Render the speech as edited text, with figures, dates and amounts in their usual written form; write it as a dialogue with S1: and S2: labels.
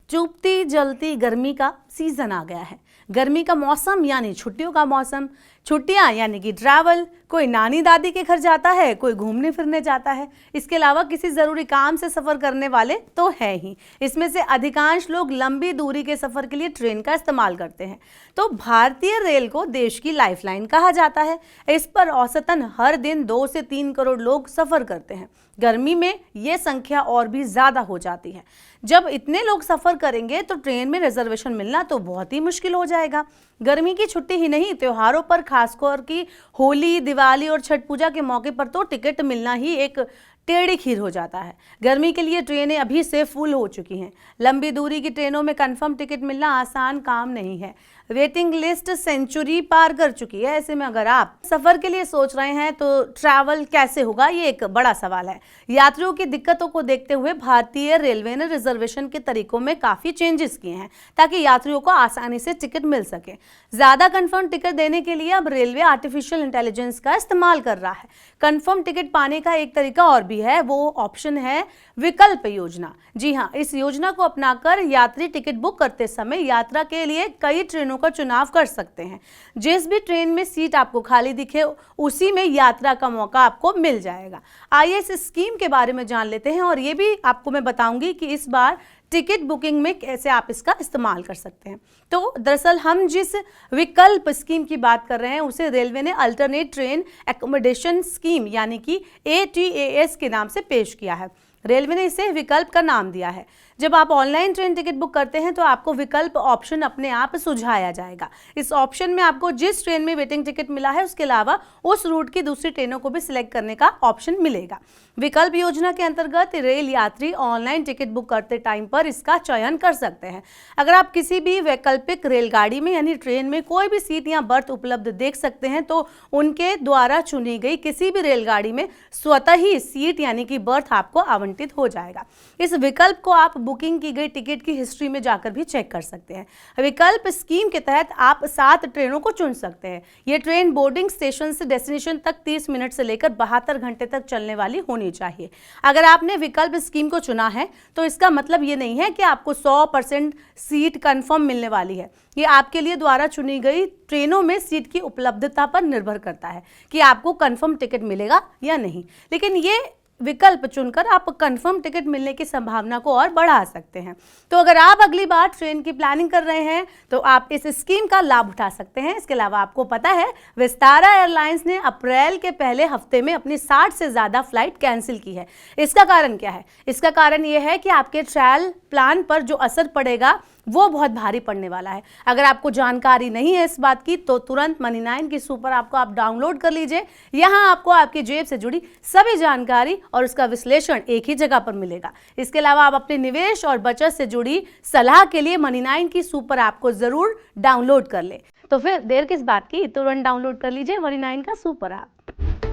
S1: चुभती जलती गर्मी का सीजन आ गया है। गर्मी का मौसम यानी छुट्टियों का मौसम, छुट्टियां यानी कि ट्रैवल। कोई नानी दादी के घर जाता है, कोई घूमने फिरने जाता है, इसके अलावा किसी ज़रूरी काम से सफ़र करने वाले तो है ही। इसमें से अधिकांश लोग लंबी दूरी के सफ़र के लिए ट्रेन का इस्तेमाल करते हैं। तो भारतीय रेल को देश की लाइफलाइन कहा जाता है। इस पर औसतन हर दिन 2 से 3 करोड़ लोग सफ़र करते हैं। गर्मी में ये संख्या और भी ज़्यादा हो जाती है। जब इतने लोग सफ़र करेंगे तो ट्रेन में रिजर्वेशन मिलना तो बहुत ही मुश्किल हो जाएगा। गर्मी की छुट्टी ही नहीं, त्योहारों पर खासकर कि होली, दिवाली और छठ पूजा के मौके पर तो टिकट मिलना ही एक टेढ़ी खीर हो जाता है। गर्मी के लिए ट्रेनें अभी से फुल हो चुकी हैं। लंबी दूरी की ट्रेनों में कंफर्म टिकट मिलना आसान काम नहीं है। वेटिंग लिस्ट सेंचुरी पार कर चुकी है। ऐसे में अगर आप सफ़र के लिए सोच रहे हैं तो ट्रैवल कैसे होगा, ये एक बड़ा सवाल है। यात्रियों की दिक्कतों को देखते हुए भारतीय रेलवे ने रिजर्वेशन के तरीकों में काफ़ी चेंजेस किए हैं ताकि यात्रियों को आसानी से टिकट मिल सके। ज़्यादा कंफर्म टिकट देने के लिए अब रेलवे आर्टिफिशियल इंटेलिजेंस का इस्तेमाल कर रहा है। कंफर्म टिकट पाने का एक तरीका और भी है, वो ऑप्शन है विकल्प योजना। जी हाँ, इस योजना को अपनाकर यात्री टिकट बुक करते समय यात्रा के लिए कई ट्रेनों का चुनाव कर सकते हैं। जिस भी ट्रेन में सीट आपको खाली दिखे उसी में यात्रा का मौका आपको मिल जाएगा। आइए इस स्कीम के बारे में जान लेते हैं और ये भी आपको मैं बताऊंगी कि इस बार टिकट बुकिंग में कैसे आप इसका इस्तेमाल कर सकते हैं। तो दरअसल हम जिस विकल्प स्कीम की बात कर रहे हैं उसे रेलवे ने अल्टरनेट ट्रेन एकोमोडेशन स्कीम यानी कि ATAS के नाम से पेश किया है। रेलवे ने इसे विकल्प का नाम दिया है। जब आप ऑनलाइन ट्रेन टिकट बुक करते हैं तो आपको विकल्प ऑप्शन अपने आप सुझाया जाएगा। इस ऑप्शन में आपको जिस ट्रेन में वेटिंग टिकट मिला है उसके अलावा उस रूट की दूसरी ट्रेनों को भी सिलेक्ट करने का ऑप्शन मिलेगा। विकल्प योजना के अंतर्गत रेल यात्री ऑनलाइन टिकट बुक करते टाइम पर इसका चयन कर सकते हैं। अगर आप किसी भी वैकल्पिक रेलगाड़ी में यानी ट्रेन में कोई भी सीट या बर्थ उपलब्ध देख सकते हैं तो उनके द्वारा चुनी गई किसी भी रेलगाड़ी में स्वतः ही सीट यानी कि बर्थ आपको आवंटित हो जाएगा। इस विकल्प को आप बुकिंग की गई टिकट की हिस्ट्री में जाकर भी चेक कर सकते हैं। विकल्प स्कीम के तहत आप 7 ट्रेनों को चुन सकते हैं। ये ट्रेन बोर्डिंग स्टेशन से डेस्टिनेशन तक 30 मिनट से लेकर 72 घंटे तक चलने वाली होनी चाहिए। अगर आपने विकल्प स्कीम को चुना है तो इसका मतलब ये नहीं है कि आपको 100% सीट कंफर्म मिलने वाली है। ये आपके लिए द्वारा चुनी गई ट्रेनों में सीट की उपलब्धता पर निर्भर करता है कि आपको कंफर्म टिकट मिलेगा या नहीं। लेकिन ये विकल्प चुनकर आप कंफर्म टिकट मिलने की संभावना को और बढ़ा सकते हैं। तो अगर आप अगली बार ट्रेन की प्लानिंग कर रहे हैं तो आप इस स्कीम का लाभ उठा सकते हैं। इसके अलावा आपको पता है विस्तारा एयरलाइंस ने अप्रैल के पहले हफ्ते में अपनी 60 से ज़्यादा फ्लाइट कैंसिल की है। इसका कारण क्या है? इसका कारण यह है कि आपके ट्रैवल प्लान पर जो असर पड़ेगा वो बहुत भारी पड़ने वाला है। अगर आपको जानकारी नहीं है इस बात की तो तुरंत Money9 की सुपर ऐप को आप डाउनलोड कर लीजिए। यहाँ आपको आपकी जेब से जुड़ी सभी जानकारी और उसका विश्लेषण एक ही जगह पर मिलेगा। इसके अलावा आप अपने निवेश और बचत से जुड़ी सलाह के लिए Money9 की सुपर ऐप को जरूर डाउनलोड कर ले। तो फिर देर किस बात की, तुरंत डाउनलोड कर लीजिए Money9 का सुपर ऐप।